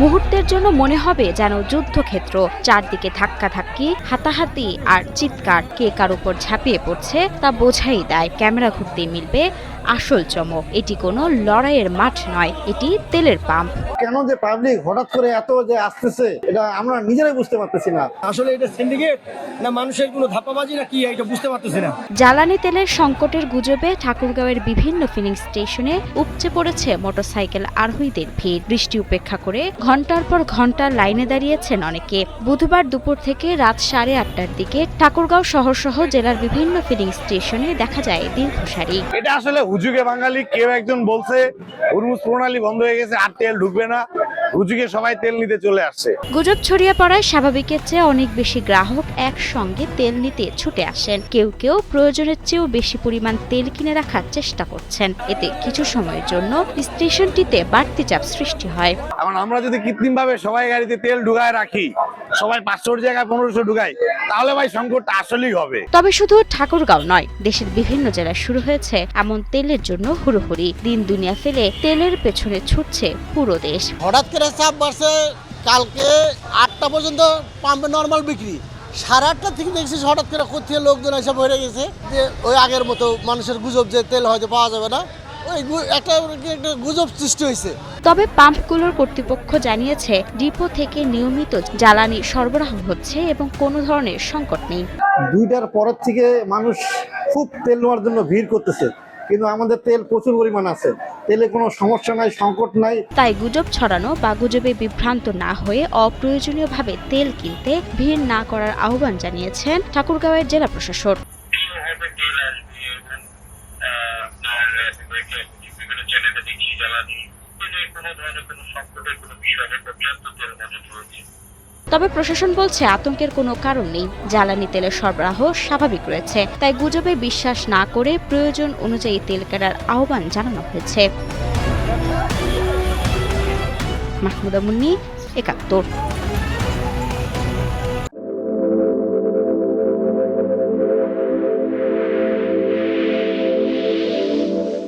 মুহূর্তের জন্য মনে হবে যেন যুদ্ধক্ষেত্র, চারদিকে ধাক্কাধাক্কি, হাতাহাতি আর চিৎকার। কে কার উপর ঝাঁপিয়ে পড়ছে তা বোঝাই দেয়। ক্যামেরা ঘুরতেই মিলবে আসল চমক। এটি কোনো লড়াইয়ের মাঠ নয়, এটি তেলের পাম্প। কেন যে পাবলিক হঠাৎ করে এত যে আসতেছে, এটা আমরা নিজেরাই বুঝতে পারতেছি না। আসলে এটা সিন্ডিকেট না মানুষের কোনো ধাপ্পাবাজি না কি, এটা বুঝতে পারতেছি না। জ্বালানি তেলের সংকটের গুজবে ঠাকুরগাঁওয়ের বিভিন্ন ফিলিং স্টেশনে উপচে পড়েছে মোটরসাইকেল আরোহীদের ভিড়। বৃষ্টি উপেক্ষা করে ঘন্টার পর ঘন্টা লাইনে দাঁড়িয়েছেন অনেকে। বুধবার দুপুর থেকে রাত 8:30টার দিকে ঠাকুরগাঁও শহরসহ জেলার বিভিন্ন ফিলিং স্টেশনে দেখা যায় দীর্ঘ সারি। এটা আসলে হুজুগে বাঙালি। কেউ একজন বলছে হুরমুজ প্রণালী বন্ধ হয়ে গেছে, আর তেল ঢুকবে না, হুজুগে সবাই তেল নিতে চলে আসছে। গুজব ছড়িয়ে পড়ায় স্বাভাবিকের চেয়ে অনেক বেশি গ্রাহক একসঙ্গে তেল নিতে ছুটে আসেন। কেউ কেউ প্রয়োজনের চেয়েও বেশি পরিমাণ তেল কিনে রাখার চেষ্টা করছেন। এতে কিছু সময়ের জন্য স্টেশনটিতে বাড়তি চাপ সৃষ্টি হয়। এখন আমরা যদি কৃত্রিম ভাবে সবাই গাড়িতে তেল ঢুকায় রাখি, সবাই 500 জায়গায় 1500 ঢুকায়, তাহলে ভাই সংকটটা আসলেই হবে। তবে শুধু ঠাকুরগাঁও নয়, দেশের বিভিন্ন জেলায় শুরু হয়েছে এমন তেলের জন্য হুড়োহুড়ি। দিন দুনিয়া ফেলে তেলের পেছনে ছুটছে পুরো দেশ। হঠাৎ করে চাপ বাড়ছে। কালকে 8টা পর্যন্ত পাম্পে নর্মাল বিক্রি, 8:30 থেকে দেখছি হঠাৎ করে কোথায় লোকজন এসে ভরে গেছে। যে ওই আগের মতো মানুষের গুজব যে তেল হয়তো পাওয়া যাবে না, ওই একটা গুজব সৃষ্টি হয়েছে। তবে পাম্পগুলোর কর্তৃপক্ষ জানিয়েছে ডিপো থেকে নিয়মিত জ্বালানি সরবরাহ হচ্ছে এবং কোনো ধরনের সংকট নেই। 2টার পরের থেকে মানুষ খুব তেল নেওয়ার জন্য ভিড় করতেছে, কিন্তু আমাদের তেল প্রচুর পরিমাণ আছে, তেলে কোনো সমস্যা নাই, সংকট নাই। তাই গুজব ছড়ানো বা গুজবে বিভ্রান্ত না হয়ে অপ্রয়োজনীয়ভাবে তেল কিনতে ভিড় না করার আহ্বান জানিয়েছেন ঠাকুরগাঁওয়ের জেলা প্রশাসক। তবে প্রশাসন বলছে আতঙ্কের কোনো কারণ নেই। জ্বালানি তেলের সরবরাহ স্বাভাবিক রয়েছে, তাই গুজবে বিশ্বাস না করে প্রয়োজন অনুযায়ী তেল কেনার আহ্বান জানানো হয়েছে। মাহমুদা মুন্নি, ৭১।